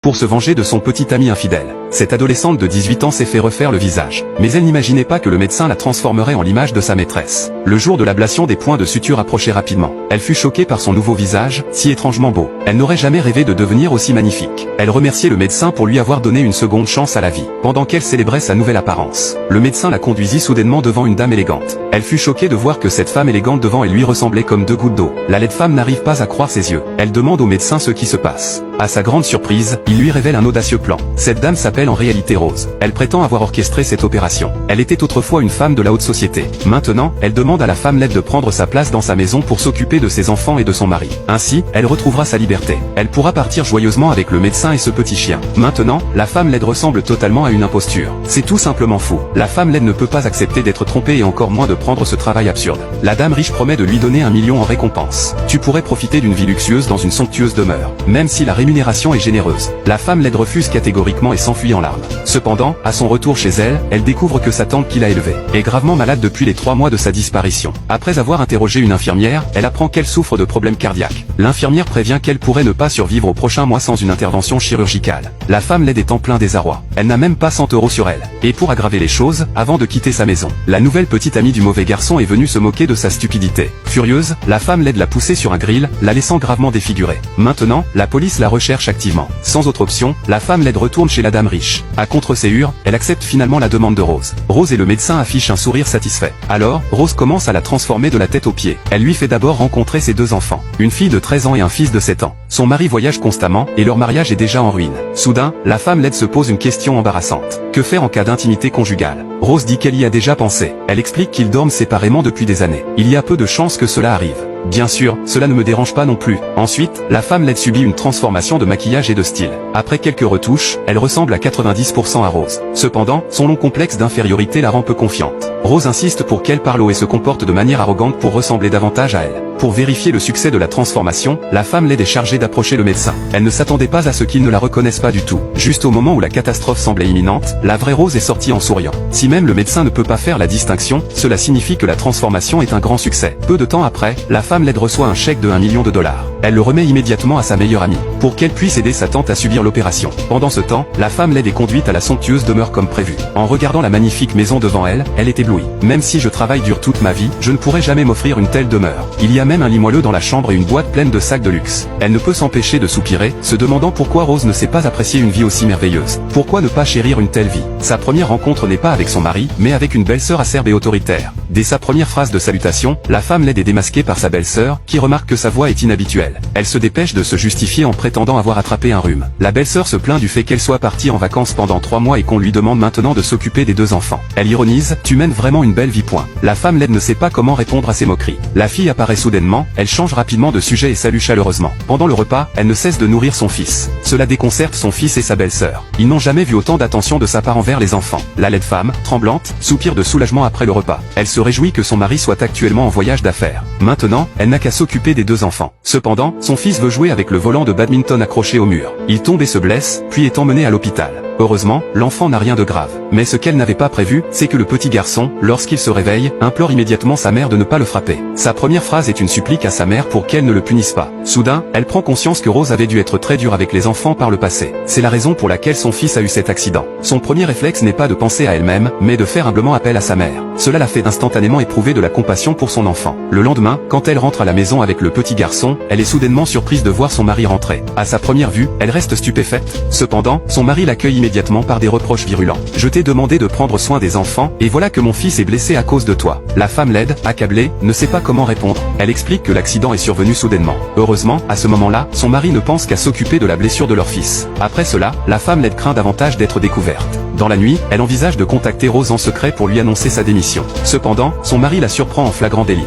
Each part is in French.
pour se venger de son petit ami infidèle. Cette adolescente de 18 ans s'est fait refaire le visage, mais elle n'imaginait pas que le médecin la transformerait en l'image de sa maîtresse. Le jour de l'ablation, des points de suture approchaient rapidement. Elle fut choquée par son nouveau visage, si étrangement beau. Elle n'aurait jamais rêvé de devenir aussi magnifique. Elle remerciait le médecin pour lui avoir donné une seconde chance à la vie, pendant qu'elle célébrait sa nouvelle apparence. Le médecin la conduisit soudainement devant une dame élégante. Elle fut choquée de voir que cette femme élégante devant elle lui ressemblait comme deux gouttes d'eau. La laide femme n'arrive pas à croire ses yeux. Elle demande au médecin ce qui se passe. À sa grande surprise, il lui révèle un audacieux plan. Cette dame s'appelle en réalité Rose. Elle prétend avoir orchestré cette opération. Elle était autrefois une femme de la haute société. Maintenant, elle demande à la femme laide de prendre sa place dans sa maison pour s'occuper de ses enfants et de son mari. Ainsi, elle retrouvera sa liberté. Elle pourra partir joyeusement avec le médecin et ce petit chien. Maintenant, la femme laide ressemble totalement à une imposture. C'est tout simplement fou. La femme laide ne peut pas accepter d'être trompée et encore moins de prendre ce travail absurde. La dame riche promet de lui donner 1 million en récompense. Tu pourrais profiter d'une vie luxueuse dans une somptueuse demeure, même si la rémunération est généreuse. La femme laide refuse catégoriquement et s'enfuit en larmes. Cependant, à son retour chez elle, elle découvre que sa tante qui l'a élevée est gravement malade depuis les 3 mois de sa disparition. Après avoir interrogé une infirmière, elle apprend qu'elle souffre de problèmes cardiaques. L'infirmière prévient qu'elle pourrait ne pas survivre au prochain mois sans une intervention chirurgicale. La femme laide est en plein désarroi. Elle n'a même pas 100 € sur elle. Et pour aggraver les choses, avant de quitter sa maison, la nouvelle petite amie du mauvais garçon est venue se moquer de sa stupidité. Furieuse, la femme laide l'a poussée sur un grill, la laissant gravement défigurée. Maintenant, la police la recherche activement. Sans autre option, la femme laide retourne chez la dame riche. À contre-séhur, elle accepte finalement la demande de Rose. Rose et le médecin affichent un sourire satisfait. Alors, Rose commence à la transformer de la tête aux pieds. Elle lui fait d'abord rencontrer ses 2 enfants. Une fille de 13 ans et un fils de 7 ans. Son mari voyage constamment, et leur mariage est déjà en ruine. Soudain, la femme laide se pose une question embarrassante. Que faire en cas d'intimité conjugale? Rose dit qu'elle y a déjà pensé. Elle explique qu'ils dorment séparément depuis des années. Il y a peu de chances que cela arrive. Bien sûr, cela ne me dérange pas non plus. Ensuite, la femme laide subit une transformation de maquillage et de style. Après quelques retouches, elle ressemble à 90% à Rose. Cependant, son long complexe d'infériorité la rend peu confiante. Rose insiste pour qu'elle parle haut et se comporte de manière arrogante pour ressembler davantage à elle. Pour vérifier le succès de la transformation, la femme laide est chargée d'approcher le médecin. Elle ne s'attendait pas à ce qu'il ne la reconnaisse pas du tout. Juste au moment où la catastrophe semblait imminente, la vraie Rose est sortie en souriant. Si même le médecin ne peut pas faire la distinction, cela signifie que la transformation est un grand succès. Peu de temps après, la femme laide reçoit un chèque de 1 million de dollars. Elle le remet immédiatement à sa meilleure amie, pour qu'elle puisse aider sa tante à subir l'opération. Pendant ce temps, la femme laide est conduite à la somptueuse demeure comme prévu. En regardant la magnifique maison devant elle, elle est éblouie. Même si je travaille dur toute ma vie, je ne pourrai jamais m'offrir une telle demeure. Il y a même un lit moelleux dans la chambre et une boîte pleine de sacs de luxe. Elle ne peut s'empêcher de soupirer, se demandant pourquoi Rose ne sait pas apprécier une vie aussi merveilleuse. Pourquoi ne pas chérir une telle vie? Sa première rencontre n'est pas avec son mari, mais avec une belle-sœur acerbe et autoritaire. Dès sa première phrase de salutation, la femme laide est démasquée par sa belle-sœur, qui remarque que sa voix est inhabituelle. Elle se dépêche de se justifier en prétendant avoir attrapé un rhume. La belle-sœur se plaint du fait qu'elle soit partie en vacances pendant 3 mois et qu'on lui demande maintenant de s'occuper des 2 enfants. Elle ironise, tu mènes vraiment une belle vie. La femme laide ne sait pas comment répondre à ces moqueries. La fille apparaît soudainement, elle change rapidement de sujet et salue chaleureusement. Pendant le repas, elle ne cesse de nourrir son fils. Cela déconcerte son fils et sa belle-sœur. Ils n'ont jamais vu autant d'attention de sa part envers les enfants. La laide femme, tremblante, soupire de soulagement après le repas. Elle se réjouit que son mari soit actuellement en voyage d'affaires. Maintenant, elle n'a qu'à s'occuper des 2 enfants. Cependant, son fils veut jouer avec le volant de badminton accroché au mur. Il tombe et se blesse, puis est emmené à l'hôpital. Heureusement, l'enfant n'a rien de grave. Mais ce qu'elle n'avait pas prévu, c'est que le petit garçon, lorsqu'il se réveille, implore immédiatement sa mère de ne pas le frapper. Sa première phrase est une supplique à sa mère pour qu'elle ne le punisse pas. Soudain, elle prend conscience que Rose avait dû être très dure avec les enfants par le passé. C'est la raison pour laquelle son fils a eu cet accident. Son premier réflexe n'est pas de penser à elle-même, mais de faire humblement appel à sa mère. Cela l'a fait instantanément éprouver de la compassion pour son enfant. Le lendemain, quand elle rentre à la maison avec le petit garçon, elle est soudainement surprise de voir son mari rentrer. À sa première vue, elle reste stupéfaite. Cependant, son mari l'accueille immédiatement par des reproches virulents. Je t'ai demandé de prendre soin des enfants, et voilà que mon fils est blessé à cause de toi. La femme laide, accablée, ne sait pas comment répondre. Elle explique que l'accident est survenu soudainement. Heureusement, à ce moment-là, son mari ne pense qu'à s'occuper de la blessure de leur fils. Après cela, la femme laide craint davantage d'être découverte. Dans la nuit, elle envisage de contacter Rose en secret pour lui annoncer sa démission. Cependant, son mari la surprend en flagrant délit.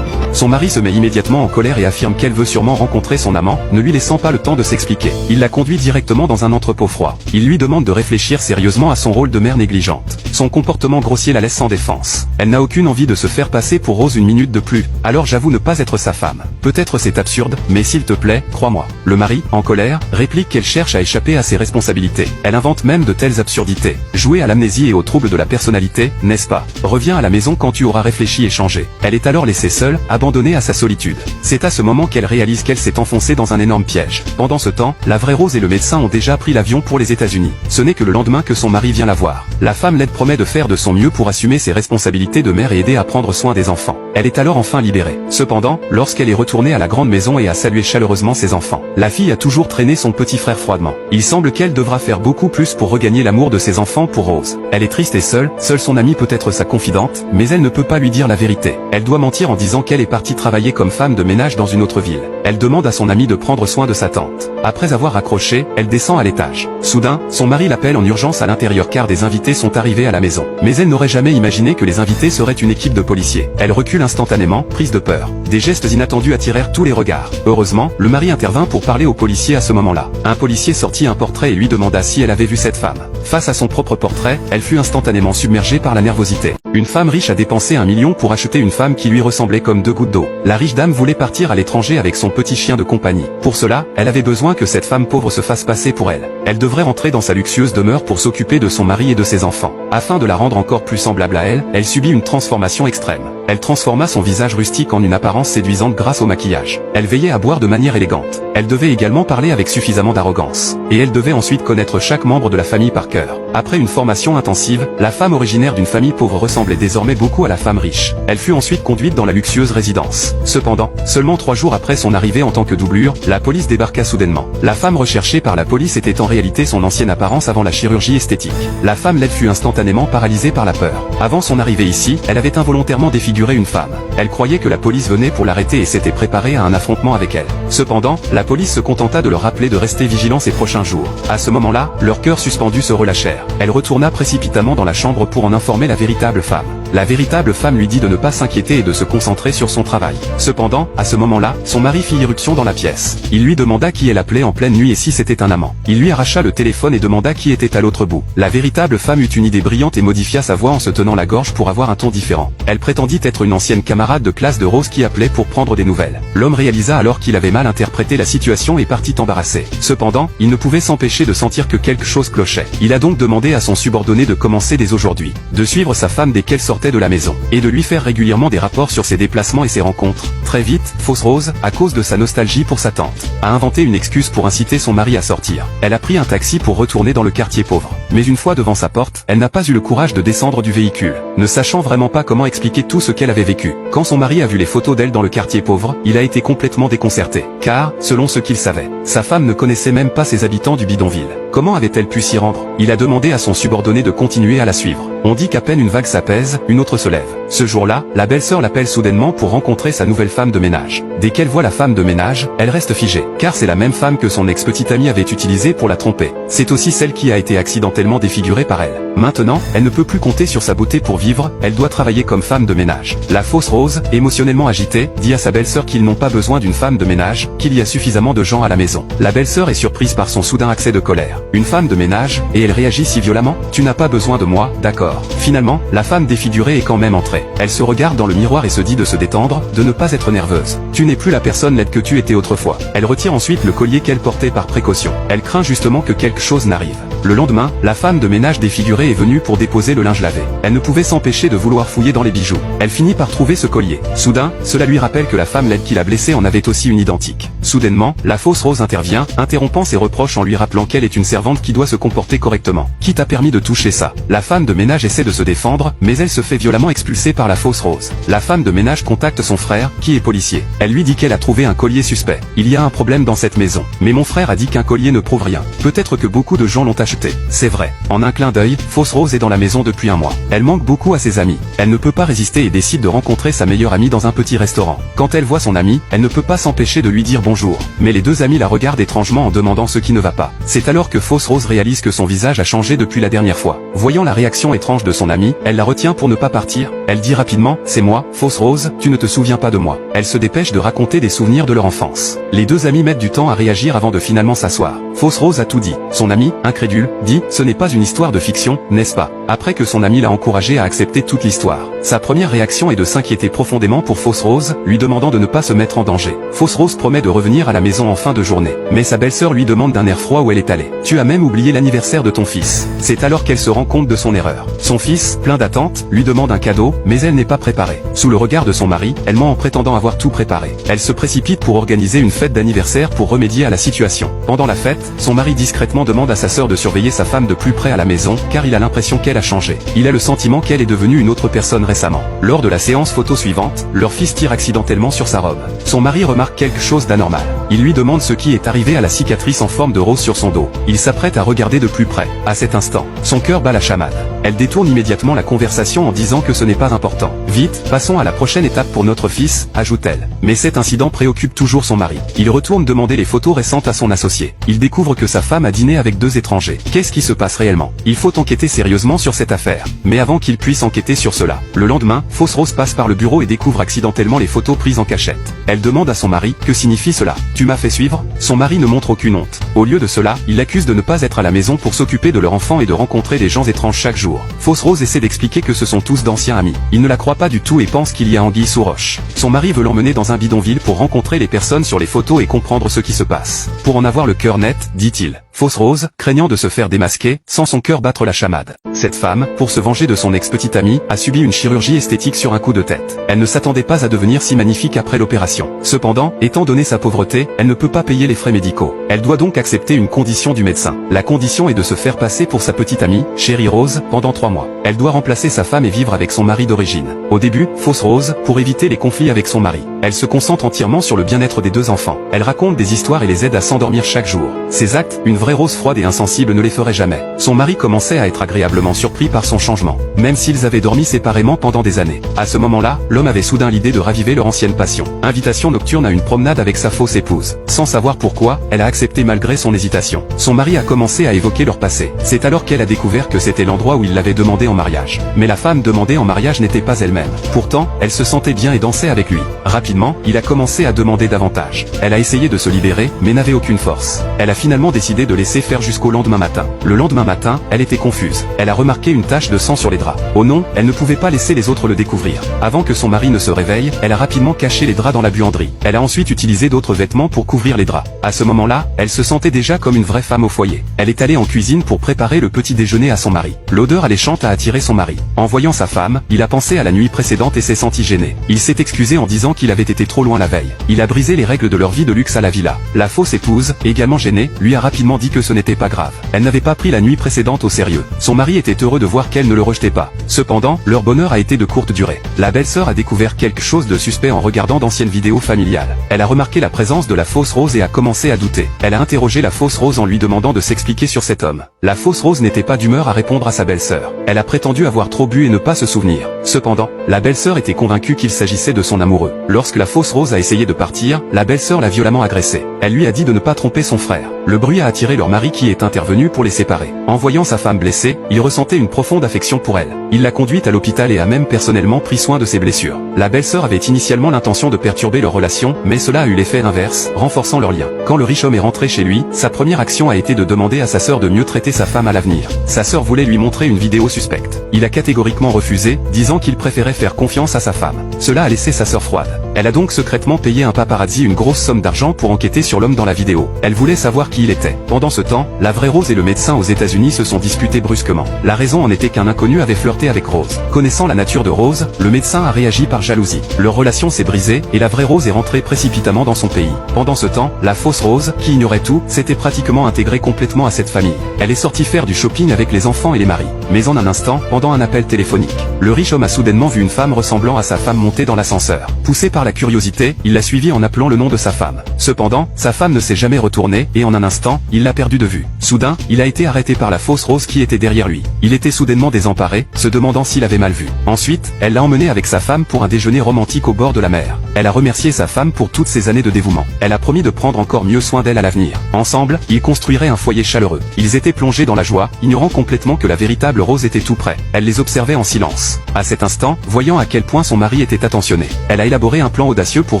Son mari se met immédiatement en colère et affirme qu'elle veut sûrement rencontrer son amant, ne lui laissant pas le temps de s'expliquer. Il la conduit directement dans un entrepôt froid. Il lui demande de réfléchir sérieusement à son rôle de mère négligente. Son comportement grossier la laisse sans défense. Elle n'a aucune envie de se faire passer pour Rose une minute de plus, alors j'avoue ne pas être sa femme. Peut-être c'est absurde, mais s'il te plaît, crois-moi. Le mari, en colère, réplique qu'elle cherche à échapper à ses responsabilités. Elle invente même de telles absurdités. Jouer à l'amnésie et aux troubles de la personnalité, n'est-ce pas? Reviens à la maison quand tu auras réfléchi et changé. Elle est alors laissée seule, abandonnée abandonnée à sa solitude. C'est à ce moment qu'elle réalise qu'elle s'est enfoncée dans un énorme piège. Pendant ce temps, la vraie Rose et le médecin ont déjà pris l'avion pour les États-Unis. Ce n'est que le lendemain que son mari vient la voir. La femme laide promet de faire de son mieux pour assumer ses responsabilités de mère et aider à prendre soin des enfants. Elle est alors enfin libérée. Cependant, lorsqu'elle est retournée à la grande maison et a salué chaleureusement ses enfants, la fille a toujours traîné son petit frère froidement. Il semble qu'elle devra faire beaucoup plus pour regagner l'amour de ses enfants pour Rose. Elle est triste et seule son amie peut être sa confidente, mais elle ne peut pas lui dire la vérité. Elle doit mentir en disant qu'elle est partie travailler comme femme de ménage dans une autre ville. Elle demande à son amie de prendre soin de sa tante. Après avoir raccroché, elle descend à l'étage. Soudain, son mari l'appelle en urgence à l'intérieur car des invités sont arrivés à la maison. Mais elle n'aurait jamais imaginé que les invités seraient une équipe de policiers. Elle recule instantanément, prise de peur. Des gestes inattendus attirèrent tous les regards. Heureusement, le mari intervint pour parler aux policiers à ce moment-là. Un policier sortit un portrait et lui demanda si elle avait vu cette femme. Face à son propre portrait, elle fut instantanément submergée par la nervosité. Une femme riche a dépensé 1 million pour acheter une femme qui lui ressemblait comme 2 gouttes d'eau. La riche dame voulait partir à l'étranger avec son petit chien de compagnie. Pour cela, elle avait besoin que cette femme pauvre se fasse passer pour elle. Elle devrait rentrer dans sa luxueuse demeure pour s'occuper de son mari et de ses enfants. Afin de la rendre encore plus semblable à elle, elle subit une transformation extrême. Elle transforma son visage rustique en une apparence séduisante grâce au maquillage. Elle veillait à boire de manière élégante. Elle devait également parler avec suffisamment d'arrogance. Et elle devait ensuite connaître chaque membre de la famille par cœur. Après une formation intensive, la femme originaire d'une famille pauvre ressemblait désormais beaucoup à la femme riche. Elle fut ensuite conduite dans la luxueuse résidence. Cependant, seulement 3 jours après son arrivée en tant que doublure, la police débarqua soudainement. La femme recherchée par la police était en réalité son ancienne apparence avant la chirurgie esthétique. La femme laide fut instantanément paralysée par la peur. Avant son arrivée ici, elle avait involontairement défiguré une femme. Elle croyait que la police venait pour l'arrêter et s'était préparée à un affrontement avec elle. Cependant, la police se contenta de leur rappeler de rester vigilant ces prochains jours. À ce moment-là, leurs cœurs suspendus se relâchèrent. Elle retourna précipitamment dans la chambre pour en informer la véritable femme. La véritable femme lui dit de ne pas s'inquiéter et de se concentrer sur son travail. Cependant, à ce moment-là, son mari fit irruption dans la pièce. Il lui demanda qui elle appelait en pleine nuit et si c'était un amant. Il lui arracha le téléphone et demanda qui était à l'autre bout. La véritable femme eut une idée brillante et modifia sa voix en se tenant la gorge pour avoir un ton différent. Elle prétendit être une ancienne camarade de classe de Rose qui appelait pour prendre des nouvelles. L'homme réalisa alors qu'il avait mal interprété la situation et partit embarrassé. Cependant, il ne pouvait s'empêcher de sentir que quelque chose clochait. Il a donc demandé à son subordonné de commencer dès aujourd'hui, de suivre sa femme dès qu'elle sortait de la maison, et de lui faire régulièrement des rapports sur ses déplacements et ses rencontres. Très vite, fausse Rose, à cause de sa nostalgie pour sa tante, a inventé une excuse pour inciter son mari à sortir. Elle a pris un taxi pour retourner dans le quartier pauvre. Mais une fois devant sa porte, elle n'a pas eu le courage de descendre du véhicule, ne sachant vraiment pas comment expliquer tout ce qu'elle avait vécu. Quand son mari a vu les photos d'elle dans le quartier pauvre, il a été complètement déconcerté, car, selon ce qu'il savait, sa femme ne connaissait même pas ses habitants du bidonville. Comment avait-elle pu s'y rendre? Il a demandé à son subordonné de continuer à la suivre. On dit qu'à peine une vague s'apaise, une autre se lève. Ce jour-là, la belle-sœur l'appelle soudainement pour rencontrer sa nouvelle femme de ménage. Dès qu'elle voit la femme de ménage, elle reste figée, car c'est la même femme que son ex-petite amie avait utilisée pour la tromper. C'est aussi celle qui a été accidentellement défigurée par elle. Maintenant, elle ne peut plus compter sur sa beauté pour vivre, elle doit travailler comme femme de ménage. La fausse Rose, émotionnellement agitée, dit à sa belle-sœur qu'ils n'ont pas besoin d'une femme de ménage, qu'il y a suffisamment de gens à la maison. La belle-sœur est surprise par son soudain accès de colère. Une femme de ménage, et elle réagit si violemment? Tu n'as pas besoin de moi, d'accord. Finalement, la femme défigurée est quand même entrée. Elle se regarde dans le miroir et se dit de se détendre, de ne pas être nerveuse. Tu n'es plus la personne laide que tu étais autrefois. Elle retire ensuite le collier qu'elle portait par précaution. Elle craint justement que quelque chose n'arrive. Le lendemain, la femme de ménage défigurée est venue pour déposer le linge lavé. Elle ne pouvait s'empêcher de vouloir fouiller dans les bijoux. Elle finit par trouver ce collier. Soudain, cela lui rappelle que la femme laide qui l'a blessée en avait aussi une identique. Soudainement, la fausse Rose intervient, interrompant ses reproches en lui rappelant qu'elle est une servante qui doit se comporter correctement. Qui t'a permis de toucher ça? La femme de ménage essaie de se défendre, mais elle se fait violemment expulser par la fausse Rose. La femme de ménage contacte son frère, qui est policier. Elle lui dit qu'elle a trouvé un collier suspect. Il y a un problème dans cette maison. Mais mon frère a dit qu'un collier ne prouve rien. Peut-être que beaucoup de gens l'ont acheté. C'est vrai. En un clin d'œil, fausse Rose est dans la maison depuis un mois. Elle manque beaucoup à ses amis. Elle ne peut pas résister et décide de rencontrer sa meilleure amie dans un petit restaurant. Quand elle voit son amie, elle ne peut pas s'empêcher de lui dire bonjour. Mais les deux amis la regardent étrangement en demandant ce qui ne va pas. C'est alors que fausse Rose réalise que son visage a changé depuis la dernière fois. Voyant la réaction étrange de son amie, elle la retient pour ne pas partir. Elle dit rapidement, c'est moi, fausse Rose, tu ne te souviens pas de moi. Elle se dépêche de raconter des souvenirs de leur enfance. Les deux amis mettent du temps à réagir avant de finalement s'asseoir. Fausse Rose a tout dit. Son ami, incrédule, dit, ce n'est pas une histoire de fiction, n'est-ce pas? Après que son ami l'a encouragé à accepter toute l'histoire. Sa première réaction est de s'inquiéter profondément pour fausse Rose, lui demandant de ne pas se mettre en danger. Fausse Rose promet de revenir à la maison en fin de journée. Mais sa belle-sœur lui demande d'un air froid où elle est allée. Tu as même oublié l'anniversaire de ton fils. C'est alors qu'elle se rend compte de son erreur. Son fils, plein d'attentes, lui demande un cadeau, mais elle n'est pas préparée. Sous le regard de son mari, elle ment en prétendant avoir tout préparé. Elle se précipite pour organiser une fête d'anniversaire pour remédier à la situation. Pendant la fête, son mari discrètement demande à sa sœur de surveiller sa femme de plus près à la maison, car il a l'impression qu'elle a changé. Il a le sentiment qu'elle est devenue une autre personne récemment. Lors de la séance photo suivante, leur fils tire accidentellement sur sa robe. Son mari remarque quelque chose d'anormal. Il lui demande ce qui est arrivé à la cicatrice en forme de rose sur son dos. Il s'apprête à regarder de plus près. À cet instant, son cœur bat la chamade. Elle détourne immédiatement la conversation en disant que ce n'est pas important. Vite, passons à la prochaine étape pour notre fils, ajoute-t-elle. Mais cet incident préoccupe toujours son mari. Il retourne demander les photos récentes à son associé. Il découvre que sa femme a dîné avec 2 étrangers. Qu'est-ce qui se passe réellement? Il faut enquêter sérieusement sur cette affaire. Mais avant qu'il puisse enquêter sur cela, le lendemain, Fausse Rose passe par le bureau et découvre accidentellement les photos prises en cachette. Elle demande à son mari, que signifie cela? Tu m'as fait suivre? Son mari ne montre aucune honte. Au lieu de cela, il l'accuse de ne pas être à la maison pour s'occuper de leur enfant et de rencontrer des gens étranges chaque jour. Fausse Rose essaie d'expliquer que ce sont tous d'anciens amis. Il ne la croit pas du tout et pense qu'il y a anguille sous roche. Son mari veut l'emmener dans un bidonville pour rencontrer les personnes sur les photos et comprendre ce qui se passe. Pour en avoir le cœur net, dit-il. Fausse Rose, craignant de se faire démasquer, sent son cœur battre la chamade. Cette femme, pour se venger de son ex-petite amie, a subi une chirurgie esthétique sur un coup de tête. Elle ne s'attendait pas à devenir si magnifique après l'opération. Cependant, étant donné sa pauvreté, elle ne peut pas payer les frais médicaux. Elle doit donc accepter une condition du médecin. La condition est de se faire passer pour sa petite amie, Chérie Rose, pendant 3 mois. Elle doit remplacer sa femme et vivre avec son mari d'origine. Au début, Fausse Rose, pour éviter les conflits avec son mari, elle se concentre entièrement sur le bien-être des 2 enfants. Elle raconte des histoires et les aide à s'endormir chaque jour. Ces actes, une vraie Rose froide et insensible ne les ferait jamais. Son mari commençait à être agréablement surpris par son changement, même s'ils avaient dormi séparément pendant des années. À ce moment-là, l'homme avait soudain l'idée de raviver leur ancienne passion. Invitation nocturne à une promenade avec sa fausse épouse. Sans savoir pourquoi, elle a accepté malgré son hésitation. Son mari a commencé à évoquer leur passé. C'est alors qu'elle a découvert que c'était l'endroit où il l'avait demandé en mariage. Mais la femme demandée en mariage n'était pas elle-même. Pourtant, elle se sentait bien et dansait avec lui. Rapidement, il a commencé à demander davantage. Elle a essayé de se libérer, mais n'avait aucune force. Elle a finalement décidé de laisser faire jusqu'au lendemain matin. Le lendemain matin, elle était confuse. Elle a remarqué une tache de sang sur les draps. Oh non, elle ne pouvait pas laisser les autres le découvrir. Avant que son mari ne se réveille, elle a rapidement caché les draps dans la buanderie. Elle a ensuite utilisé d'autres vêtements pour couvrir les draps. À ce moment-là, elle se sentait déjà comme une vraie femme au foyer. Elle est allée en cuisine pour préparer le petit déjeuner à son mari. L'odeur alléchante a attiré son mari. En voyant sa femme, il a pensé à la nuit précédente et s'est senti gêné. Il s'est excusé en disant qu'il avait été trop loin la veille. Il a brisé les règles de leur vie de luxe à la villa. La fausse épouse, également gênée, lui a rapidement dit que ce n'était pas grave. Elle n'avait pas pris la nuit précédente au sérieux. Son mari était heureux de voir qu'elle ne le rejetait pas. Cependant, leur bonheur a été de courte durée. La belle-sœur a découvert quelque chose de suspect en regardant d'anciennes vidéos familiales. Elle a remarqué la présence de la fausse Rose et a commencé à douter. Elle a interrogé la fausse Rose en lui demandant de s'expliquer sur cet homme. La fausse Rose n'était pas d'humeur à répondre à sa belle-sœur. Elle a prétendu avoir trop bu et ne pas se souvenir. Cependant, la belle-sœur était convaincue qu'il s'agissait de son amoureux. Lorsque la fausse Rose a essayé de partir, la belle-sœur l'a violemment agressée. Elle lui a dit de ne pas tromper son frère. Le bruit a attiré leur mari qui est intervenu pour les séparer. En voyant sa femme blessée, il ressentait une profonde affection pour elle. Il l'a conduite à l'hôpital et a même personnellement pris soin de ses blessures. La belle-sœur avait initialement l'intention de perturber leur relation, mais cela a eu l'effet inverse, renforçant leur lien. Quand le riche homme est rentré chez lui, sa première action a été de demander à sa sœur de mieux traiter sa femme à l'avenir. Sa sœur voulait lui montrer une vidéo suspecte. Il a catégoriquement refusé, disant qu'il préférait faire confiance à sa femme. Cela a laissé sa sœur froide. Elle a donc secrètement payé un paparazzi une grosse somme d'argent pour enquêter sur l'homme dans la vidéo. Elle voulait savoir qui il était. Pendant ce temps, la vraie Rose et le médecin aux États-Unis se sont disputés brusquement. La raison en était qu'un inconnu avait flirté avec Rose. Connaissant la nature de Rose, le médecin a réagi par jalousie. Leur relation s'est brisée et la vraie Rose est rentrée précipitamment dans son pays. Pendant ce temps, la fausse Rose, qui ignorait tout, s'était pratiquement intégrée complètement à cette famille. Elle est sortie faire du shopping avec les enfants et les maris. Mais en un instant, pendant un appel téléphonique, le riche homme a soudainement vu une femme ressemblant à sa femme monter dans l'ascenseur. Poussé par la curiosité, il l'a suivie en appelant le nom de sa femme. Cependant, sa femme ne s'est jamais retournée et en un instant, il l'a perdue de vue. Soudain, il a été arrêté par la fausse Rose qui était derrière lui. Il était soudainement désemparé, se demandant s'il avait mal vu. Ensuite, elle l'a emmené avec sa femme pour un déjeuner romantique au bord de la mer. Elle a remercié sa femme pour toutes ces années de dévouement. Elle a promis de prendre encore mieux soin d'elle à l'avenir. Ensemble, ils construiraient un foyer chaleureux. Ils étaient plongés dans la joie, ignorant complètement que la véritable Rose était tout près. Elle les observait en silence. À cet instant, voyant à quel point son mari était attentionné, elle a élaboré un plan audacieux pour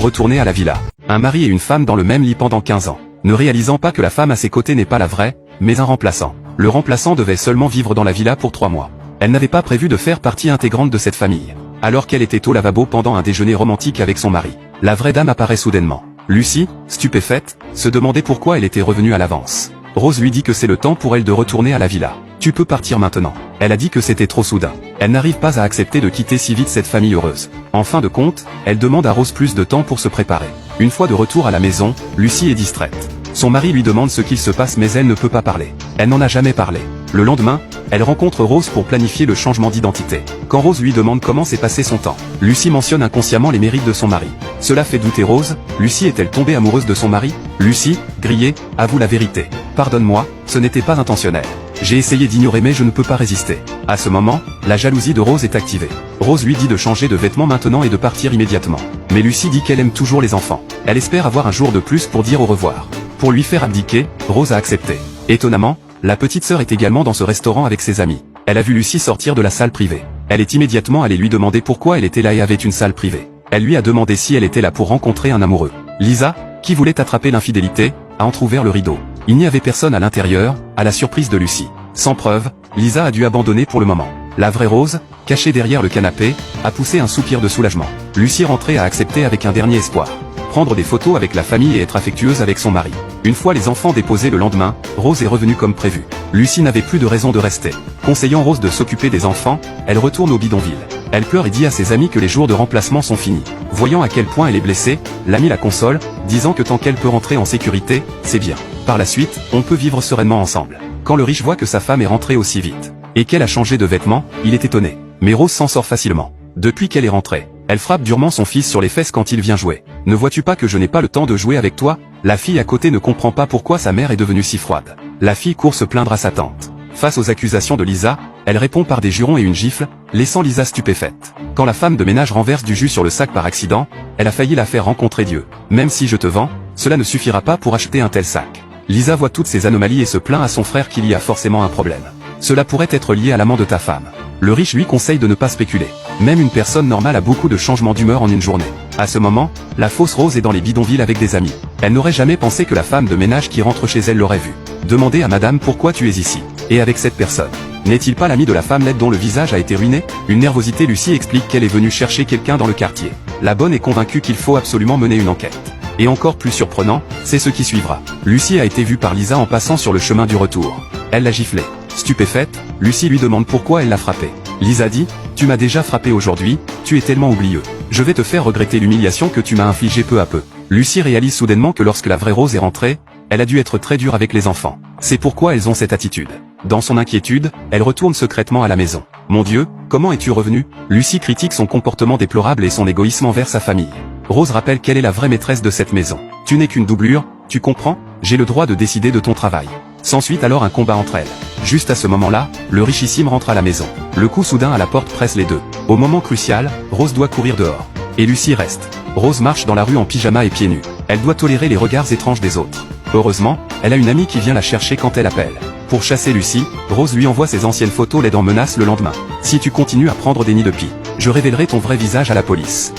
retourner à la villa. Un mari et une femme dans le même lit pendant 15 ans. Ne réalisant pas que la femme à ses côtés n'est pas la vraie, mais un remplaçant. Le remplaçant devait seulement vivre dans la villa pour 3 mois. Elle n'avait pas prévu de faire partie intégrante de cette famille. Alors qu'elle était au lavabo pendant un déjeuner romantique avec son mari, la vraie dame apparaît soudainement. Lucie, stupéfaite, se demandait pourquoi elle était revenue à l'avance. Rose lui dit que c'est le temps pour elle de retourner à la villa. Tu peux partir maintenant. Elle a dit que c'était trop soudain. Elle n'arrive pas à accepter de quitter si vite cette famille heureuse. En fin de compte, elle demande à Rose plus de temps pour se préparer. Une fois de retour à la maison, Lucie est distraite. Son mari lui demande ce qu'il se passe mais elle ne peut pas parler. Elle n'en a jamais parlé. Le lendemain, elle rencontre Rose pour planifier le changement d'identité. Quand Rose lui demande comment s'est passé son temps, Lucie mentionne inconsciemment les mérites de son mari. Cela fait douter Rose. Lucie est-elle tombée amoureuse de son mari? Lucie, grillée, avoue la vérité. Pardonne-moi, ce n'était pas intentionnel. J'ai essayé d'ignorer mais je ne peux pas résister. À ce moment, la jalousie de Rose est activée. Rose lui dit de changer de vêtements maintenant et de partir immédiatement. Mais Lucie dit qu'elle aime toujours les enfants. Elle espère avoir un jour de plus pour dire au revoir. Pour lui faire abdiquer, Rose a accepté. Étonnamment, la petite sœur est également dans ce restaurant avec ses amis. Elle a vu Lucie sortir de la salle privée. Elle est immédiatement allée lui demander pourquoi elle était là et avait une salle privée. Elle lui a demandé si elle était là pour rencontrer un amoureux. Lisa, qui voulait attraper l'infidélité, a entrouvert le rideau. Il n'y avait personne à l'intérieur, à la surprise de Lucie. Sans preuve, Lisa a dû abandonner pour le moment. La vraie Rose, cachée derrière le canapé, a poussé un soupir de soulagement. Lucie rentrée a accepté avec un dernier espoir. Prendre des photos avec la famille et être affectueuse avec son mari. Une fois les enfants déposés le lendemain, Rose est revenue comme prévu. Lucie n'avait plus de raison de rester. Conseillant Rose de s'occuper des enfants, elle retourne au bidonville. Elle pleure et dit à ses amis que les jours de remplacement sont finis. Voyant à quel point elle est blessée, l'ami la console, disant que tant qu'elle peut rentrer en sécurité, c'est bien. Par la suite, on peut vivre sereinement ensemble. Quand le riche voit que sa femme est rentrée aussi vite, et qu'elle a changé de vêtements, il est étonné. Mais Rose s'en sort facilement. Depuis qu'elle est rentrée, elle frappe durement son fils sur les fesses quand il vient jouer. Ne vois-tu pas que je n'ai pas le temps de jouer avec toi? La fille à côté ne comprend pas pourquoi sa mère est devenue si froide. La fille court se plaindre à sa tante. Face aux accusations de Lisa, elle répond par des jurons et une gifle, laissant Lisa stupéfaite. Quand la femme de ménage renverse du jus sur le sac par accident, elle a failli la faire rencontrer Dieu. Même si je te vends, cela ne suffira pas pour acheter un tel sac. Lisa voit toutes ces anomalies et se plaint à son frère qu'il y a forcément un problème. Cela pourrait être lié à l'amant de ta femme. Le riche lui conseille de ne pas spéculer. Même une personne normale a beaucoup de changements d'humeur en une journée. À ce moment, la fausse Rose est dans les bidonvilles avec des amis. Elle n'aurait jamais pensé que la femme de ménage qui rentre chez elle l'aurait vue. Demandez à madame pourquoi tu es ici. Et avec cette personne. N'est-il pas l'ami de la femme laide dont le visage a été ruiné? Une nervosité Lucie explique qu'elle est venue chercher quelqu'un dans le quartier. La bonne est convaincue qu'il faut absolument mener une enquête. Et encore plus surprenant, c'est ce qui suivra. Lucie a été vue par Lisa en passant sur le chemin du retour. Elle l'a giflé. Stupéfaite, Lucie lui demande pourquoi elle l'a frappé. Lisa dit, tu m'as déjà frappé aujourd'hui, tu es tellement oublieux. Je vais te faire regretter l'humiliation que tu m'as infligée peu à peu. Lucie réalise soudainement que lorsque la vraie Rose est rentrée, elle a dû être très dure avec les enfants. C'est pourquoi elles ont cette attitude. Dans son inquiétude, elle retourne secrètement à la maison. Mon Dieu, comment es-tu revenu? Lucie critique son comportement déplorable et son égoïsme envers sa famille. Rose rappelle qu'elle est la vraie maîtresse de cette maison. Tu n'es qu'une doublure, tu comprends? J'ai le droit de décider de ton travail. S'ensuit alors un combat entre elles. Juste à ce moment-là, le richissime rentre à la maison. Le coup soudain à la porte presse les deux. Au moment crucial, Rose doit courir dehors. Et Lucie reste. Rose marche dans la rue en pyjama et pieds nus. Elle doit tolérer les regards étranges des autres. Heureusement, elle a une amie qui vient la chercher quand elle appelle. Pour chasser Lucie, Rose lui envoie ses anciennes photos l'aidant menace le lendemain. Si tu continues à prendre des nids de pie, je révélerai ton vrai visage à la police.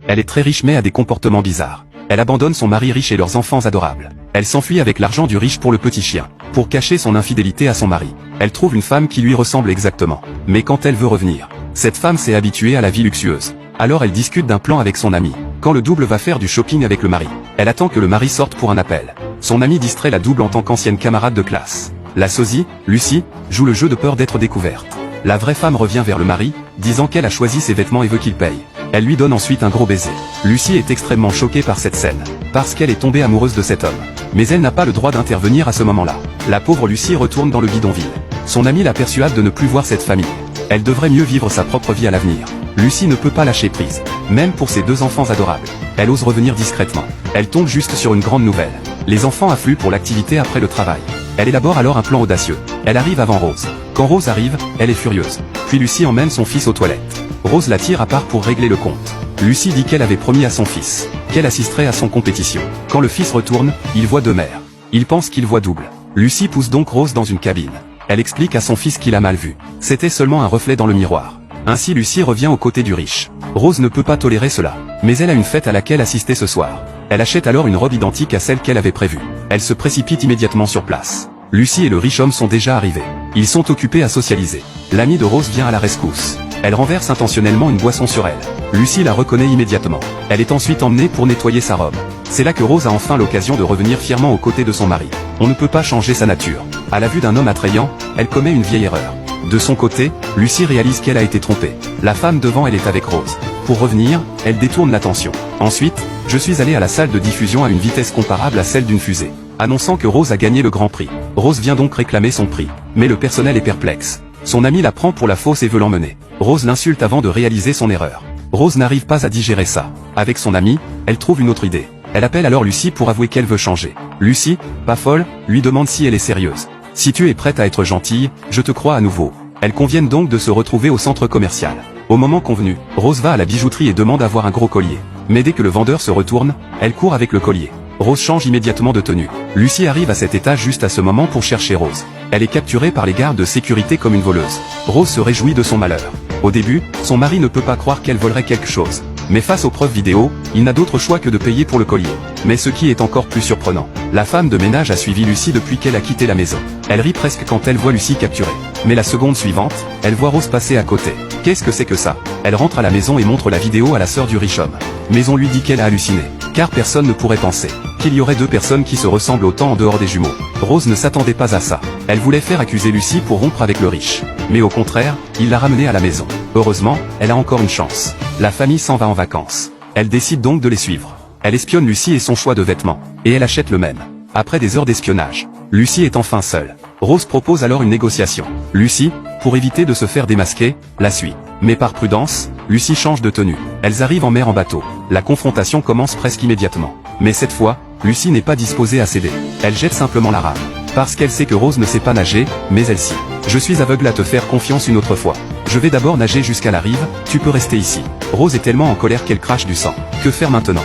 Elle est très riche mais a des comportements bizarres. Elle abandonne son mari riche et leurs enfants adorables. Elle s'enfuit avec l'argent du riche pour le petit chien. Pour cacher son infidélité à son mari, elle trouve une femme qui lui ressemble exactement. Mais quand elle veut revenir, cette femme s'est habituée à la vie luxueuse. Alors elle discute d'un plan avec son ami. Quand le double va faire du shopping avec le mari, elle attend que le mari sorte pour un appel. Son ami distrait la double en tant qu'ancienne camarade de classe. La sosie, Lucie, joue le jeu de peur d'être découverte. La vraie femme revient vers le mari, disant qu'elle a choisi ses vêtements et veut qu'il paye. Elle lui donne ensuite un gros baiser. Lucie est extrêmement choquée par cette scène, parce qu'elle est tombée amoureuse de cet homme. Mais elle n'a pas le droit d'intervenir à ce moment-là. La pauvre Lucie retourne dans le bidonville. Son ami la persuade de ne plus voir cette famille. Elle devrait mieux vivre sa propre vie à l'avenir. Lucie ne peut pas lâcher prise. Même pour ses deux enfants adorables. Elle ose revenir discrètement. Elle tombe juste sur une grande nouvelle. Les enfants affluent pour l'activité après le travail. Elle élabore alors un plan audacieux. Elle arrive avant Rose. Quand Rose arrive, elle est furieuse. Puis Lucie emmène son fils aux toilettes. Rose la tire à part pour régler le compte. Lucie dit qu'elle avait promis à son fils qu'elle assisterait à son compétition. Quand le fils retourne, il voit deux mères. Il pense qu'il voit double. Lucie pousse donc Rose dans une cabine. Elle explique à son fils qu'il a mal vu. C'était seulement un reflet dans le miroir. Ainsi Lucie revient aux côtés du riche. Rose ne peut pas tolérer cela. Mais elle a une fête à laquelle assister ce soir. Elle achète alors une robe identique à celle qu'elle avait prévue. Elle se précipite immédiatement sur place. Lucie et le riche homme sont déjà arrivés. Ils sont occupés à socialiser. L'ami de Rose vient à la rescousse. Elle renverse intentionnellement une boisson sur elle. Lucie la reconnaît immédiatement. Elle est ensuite emmenée pour nettoyer sa robe. C'est là que Rose a enfin l'occasion de revenir fièrement aux côtés de son mari. On ne peut pas changer sa nature. À la vue d'un homme attrayant, elle commet une vieille erreur. De son côté, Lucie réalise qu'elle a été trompée. La femme devant elle est avec Rose. Pour revenir, elle détourne l'attention. Ensuite, je suis allé à la salle de diffusion à une vitesse comparable à celle d'une fusée, annonçant que Rose a gagné le grand prix. Rose vient donc réclamer son prix, mais le personnel est perplexe. Son ami la prend pour la fausse et veut l'emmener. Rose l'insulte avant de réaliser son erreur. Rose n'arrive pas à digérer ça. Avec son ami, elle trouve une autre idée. Elle appelle alors Lucie pour avouer qu'elle veut changer. Lucie, pas folle, lui demande si elle est sérieuse. Si tu es prête à être gentille, je te crois à nouveau. Elles conviennent donc de se retrouver au centre commercial. Au moment convenu, Rose va à la bijouterie et demande à voir un gros collier. Mais dès que le vendeur se retourne, elle court avec le collier. Rose change immédiatement de tenue. Lucie arrive à cet étage juste à ce moment pour chercher Rose. Elle est capturée par les gardes de sécurité comme une voleuse. Rose se réjouit de son malheur. Au début, son mari ne peut pas croire qu'elle volerait quelque chose. Mais face aux preuves vidéo, il n'a d'autre choix que de payer pour le collier. Mais ce qui est encore plus surprenant, la femme de ménage a suivi Lucie depuis qu'elle a quitté la maison. Elle rit presque quand elle voit Lucie capturée. Mais la seconde suivante, elle voit Rose passer à côté. Qu'est-ce que c'est que ça? Elle rentre à la maison et montre la vidéo à la sœur du riche homme. Mais on lui dit qu'elle a halluciné. Car personne ne pourrait penser qu'il y aurait deux personnes qui se ressemblent autant en dehors des jumeaux. Rose ne s'attendait pas à ça. Elle voulait faire accuser Lucie pour rompre avec le riche. Mais au contraire, il l'a ramenée à la maison. Heureusement, elle a encore une chance. La famille s'en va en vacances. Elle décide donc de les suivre. Elle espionne Lucie et son choix de vêtements. Et elle achète le même. Après des heures d'espionnage, Lucie est enfin seule. Rose propose alors une négociation. Lucie, pour éviter de se faire démasquer, la suit. Mais par prudence, Lucie change de tenue. Elles arrivent en mer en bateau. La confrontation commence presque immédiatement. Mais cette fois, Lucie n'est pas disposée à céder. Elle jette simplement la rame. Parce qu'elle sait que Rose ne sait pas nager, mais elle sait. Je suis aveugle à te faire confiance une autre fois. Je vais d'abord nager jusqu'à la rive, tu peux rester ici. Rose est tellement en colère qu'elle crache du sang. Que faire maintenant?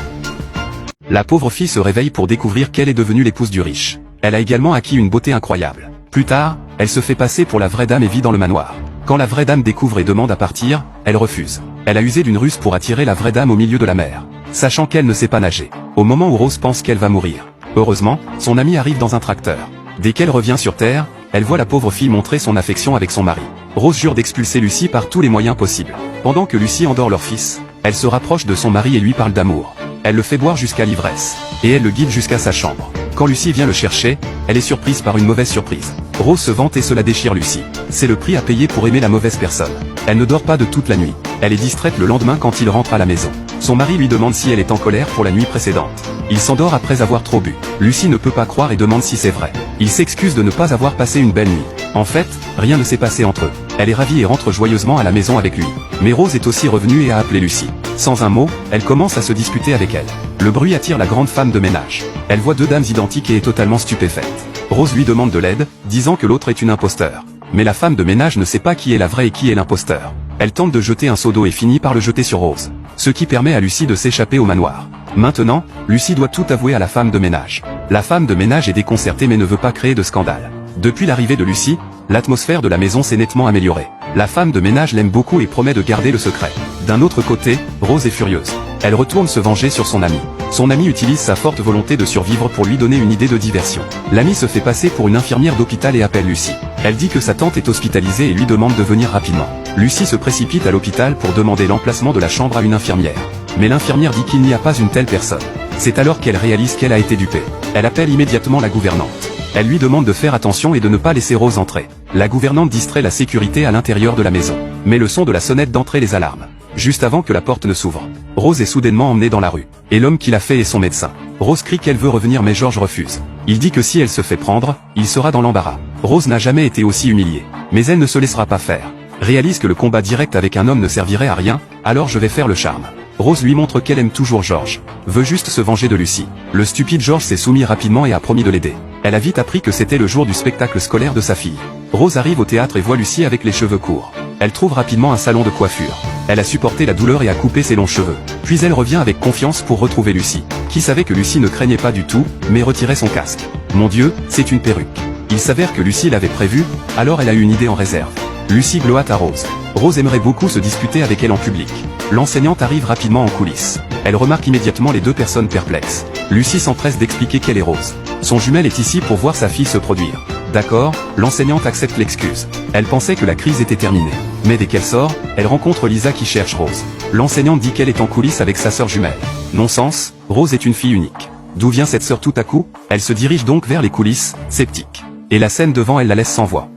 La pauvre fille se réveille pour découvrir qu'elle est devenue l'épouse du riche. Elle a également acquis une beauté incroyable. Plus tard, elle se fait passer pour la vraie dame et vit dans le manoir. Quand la vraie dame découvre et demande à partir, elle refuse. Elle a usé d'une ruse pour attirer la vraie dame au milieu de la mer, sachant qu'elle ne sait pas nager. Au moment où Rose pense qu'elle va mourir. Heureusement, son amie arrive dans un tracteur. Dès qu'elle revient sur terre, elle voit la pauvre fille montrer son affection avec son mari. Rose jure d'expulser Lucie par tous les moyens possibles. Pendant que Lucie endort leur fils, elle se rapproche de son mari et lui parle d'amour. Elle le fait boire jusqu'à l'ivresse. Et elle le guide jusqu'à sa chambre. Quand Lucie vient le chercher, elle est surprise par une mauvaise surprise. Rose se vante et cela déchire Lucie. C'est le prix à payer pour aimer la mauvaise personne. Elle ne dort pas de toute la nuit. Elle est distraite le lendemain quand il rentre à la maison. Son mari lui demande si elle est en colère pour la nuit précédente. Il s'endort après avoir trop bu. Lucie ne peut pas croire et demande si c'est vrai. Il s'excuse de ne pas avoir passé une belle nuit. En fait, rien ne s'est passé entre eux. Elle est ravie et rentre joyeusement à la maison avec lui. Mais Rose est aussi revenue et a appelé Lucie. Sans un mot, elle commence à se disputer avec elle. Le bruit attire la grande femme de ménage. Elle voit deux dames identiques et est totalement stupéfaite. Rose lui demande de l'aide, disant que l'autre est une imposteur. Mais la femme de ménage ne sait pas qui est la vraie et qui est l'imposteur. Elle tente de jeter un seau d'eau et finit par le jeter sur Rose. Ce qui permet à Lucie de s'échapper au manoir. Maintenant, Lucie doit tout avouer à la femme de ménage. La femme de ménage est déconcertée mais ne veut pas créer de scandale. Depuis l'arrivée de Lucie, l'atmosphère de la maison s'est nettement améliorée. La femme de ménage l'aime beaucoup et promet de garder le secret. D'un autre côté, Rose est furieuse. Elle retourne se venger sur son ami. Son ami utilise sa forte volonté de survivre pour lui donner une idée de diversion. L'ami se fait passer pour une infirmière d'hôpital et appelle Lucie. Elle dit que sa tante est hospitalisée et lui demande de venir rapidement. Lucie se précipite à l'hôpital pour demander l'emplacement de la chambre à une infirmière. Mais l'infirmière dit qu'il n'y a pas une telle personne. C'est alors qu'elle réalise qu'elle a été dupée. Elle appelle immédiatement la gouvernante. Elle lui demande de faire attention et de ne pas laisser Rose entrer. La gouvernante distrait la sécurité à l'intérieur de la maison. Mais le son de la sonnette d'entrée les alarme. Juste avant que la porte ne s'ouvre, Rose est soudainement emmenée dans la rue. Et l'homme qui l'a fait est son médecin. Rose crie qu'elle veut revenir mais George refuse. Il dit que si elle se fait prendre, il sera dans l'embarras. Rose n'a jamais été aussi humiliée. Mais elle ne se laissera pas faire. Réalise que le combat direct avec un homme ne servirait à rien, alors je vais faire le charme. Rose lui montre qu'elle aime toujours George. Veut juste se venger de Lucie. Le stupide George s'est soumis rapidement et a promis de l'aider. Elle a vite appris que c'était le jour du spectacle scolaire de sa fille. Rose arrive au théâtre et voit Lucie avec les cheveux courts. Elle trouve rapidement un salon de coiffure. Elle a supporté la douleur et a coupé ses longs cheveux. Puis elle revient avec confiance pour retrouver Lucie, qui savait que Lucie ne craignait pas du tout, mais retirait son casque. Mon Dieu, c'est une perruque. Il s'avère que Lucie l'avait prévu, alors elle a eu une idée en réserve. Lucie gloate à Rose. Rose aimerait beaucoup se disputer avec elle en public. L'enseignante arrive rapidement en coulisses. Elle remarque immédiatement les deux personnes perplexes. Lucie s'empresse d'expliquer qu'elle est Rose. Son jumelle est ici pour voir sa fille se produire. D'accord, l'enseignante accepte l'excuse. Elle pensait que la crise était terminée. Mais dès qu'elle sort, elle rencontre Lisa qui cherche Rose. L'enseignante dit qu'elle est en coulisses avec sa sœur jumelle. Non-sens, Rose est une fille unique. D'où vient cette sœur tout à coup? Elle se dirige donc vers les coulisses, sceptique. Et la scène devant elle la laisse sans voix.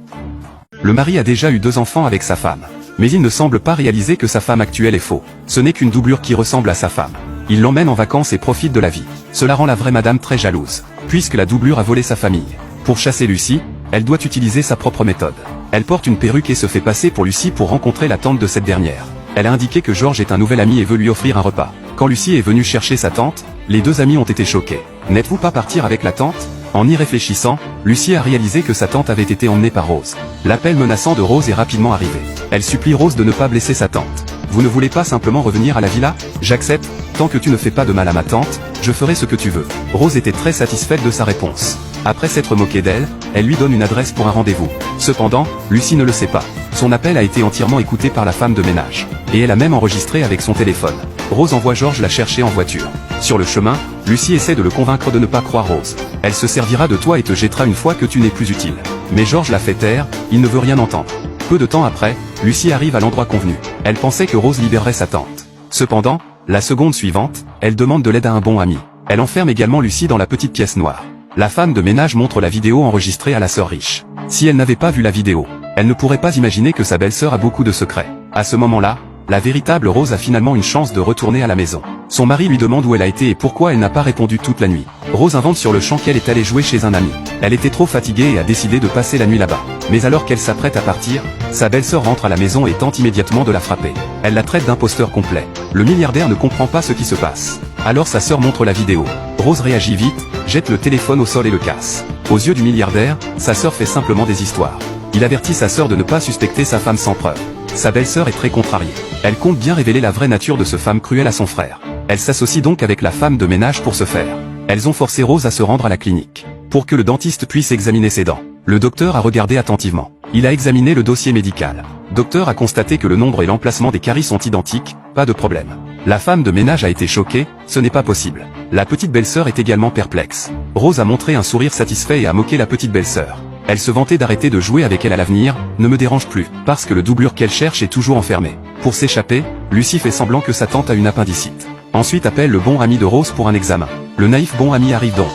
Le mari a déjà eu 2 enfants avec sa femme. Mais il ne semble pas réaliser que sa femme actuelle est faux. Ce n'est qu'une doublure qui ressemble à sa femme. Il l'emmène en vacances et profite de la vie. Cela rend la vraie madame très jalouse, puisque la doublure a volé sa famille. Pour chasser Lucie, elle doit utiliser sa propre méthode. Elle porte une perruque et se fait passer pour Lucie pour rencontrer la tante de cette dernière. Elle a indiqué que Georges est un nouvel ami et veut lui offrir un repas. Quand Lucie est venue chercher sa tante, les 2 amis ont été choqués. « N'êtes-vous pas partir avec la tante ?» En y réfléchissant, Lucie a réalisé que sa tante avait été emmenée par Rose. L'appel menaçant de Rose est rapidement arrivé. Elle supplie Rose de ne pas blesser sa tante. « Vous ne voulez pas simplement revenir à la villa ? J'accepte, tant que tu ne fais pas de mal à ma tante, je ferai ce que tu veux. » Rose était très satisfaite de sa réponse. Après s'être moquée d'elle, elle lui donne une adresse pour un rendez-vous. Cependant, Lucie ne le sait pas. Son appel a été entièrement écouté par la femme de ménage. Et elle a même enregistré avec son téléphone. Rose envoie Georges la chercher en voiture. Sur le chemin, Lucie essaie de le convaincre de ne pas croire Rose. Elle se servira de toi et te jettera une fois que tu n'es plus utile. Mais Georges la fait taire, il ne veut rien entendre. Peu de temps après, Lucie arrive à l'endroit convenu. Elle pensait que Rose libérerait sa tante. Cependant, la seconde suivante, elle demande de l'aide à un bon ami. Elle enferme également Lucie dans la petite pièce noire. La femme de ménage montre la vidéo enregistrée à la sœur riche. Si elle n'avait pas vu la vidéo, elle ne pourrait pas imaginer que sa belle-sœur a beaucoup de secrets. À ce moment-là, la véritable Rose a finalement une chance de retourner à la maison. Son mari lui demande où elle a été et pourquoi elle n'a pas répondu toute la nuit. Rose invente sur le champ qu'elle est allée jouer chez un ami. Elle était trop fatiguée et a décidé de passer la nuit là-bas. Mais alors qu'elle s'apprête à partir, sa belle-sœur rentre à la maison et tente immédiatement de la frapper. Elle la traite d'imposteur complet. Le milliardaire ne comprend pas ce qui se passe. Alors sa sœur montre la vidéo. Rose réagit vite, jette le téléphone au sol et le casse. Aux yeux du milliardaire, sa sœur fait simplement des histoires. Il avertit sa sœur de ne pas suspecter sa femme sans preuve. Sa belle-sœur est très contrariée. Elle compte bien révéler la vraie nature de ce femme cruelle à son frère. Elle s'associe donc avec la femme de ménage pour ce faire. Elles ont forcé Rose à se rendre à la clinique, pour que le dentiste puisse examiner ses dents. Le docteur a regardé attentivement. Il a examiné le dossier médical. Docteur a constaté que le nombre et l'emplacement des caries sont identiques, pas de problème. La femme de ménage a été choquée, ce n'est pas possible. La petite belle-sœur est également perplexe. Rose a montré un sourire satisfait et a moqué la petite belle-sœur. Elle se vantait d'arrêter de jouer avec elle à l'avenir, ne me dérange plus, parce que le doublure qu'elle cherche est toujours enfermé. Pour s'échapper, Lucie fait semblant que sa tante a une appendicite. Ensuite appelle le bon ami de Rose pour un examen. Le naïf bon ami arrive donc.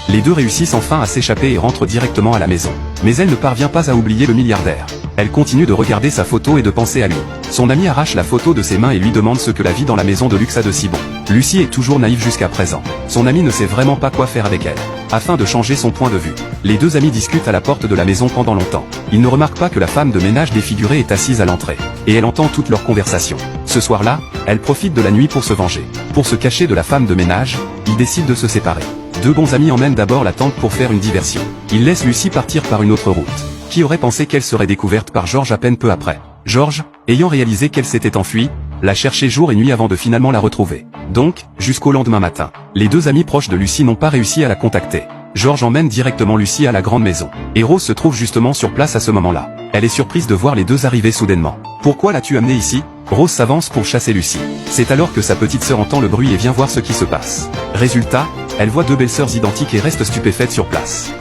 Les 2 réussissent enfin à s'échapper et rentrent directement à la maison. Mais elle ne parvient pas à oublier le milliardaire. Elle continue de regarder sa photo et de penser à lui. Son ami arrache la photo de ses mains et lui demande ce que la vie dans la maison de luxe a de si bon. Lucie est toujours naïve jusqu'à présent. Son ami ne sait vraiment pas quoi faire avec elle. Afin de changer son point de vue, les 2 amis discutent à la porte de la maison pendant longtemps. Ils ne remarquent pas que la femme de ménage défigurée est assise à l'entrée. Et elle entend toute leur conversation. Ce soir-là, elle profite de la nuit pour se venger. Pour se cacher de la femme de ménage, ils décident de se séparer. 2 bons amis emmènent d'abord la tante pour faire une diversion. Ils laissent Lucie partir par une autre route. Qui aurait pensé qu'elle serait découverte par Georges à peine peu après. Georges, ayant réalisé qu'elle s'était enfuie, l'a cherchée jour et nuit avant de finalement la retrouver. Donc, jusqu'au lendemain matin, les 2 amis proches de Lucie n'ont pas réussi à la contacter. Georges emmène directement Lucie à la grande maison. Et Rose se trouve justement sur place à ce moment-là. Elle est surprise de voir les 2 arriver soudainement. « Pourquoi l'as-tu amenée ici ?» Rose s'avance pour chasser Lucie. C'est alors que sa petite sœur entend le bruit et vient voir ce qui se passe. Résultat, elle voit 2 belles sœurs identiques et reste stupéfaite sur place.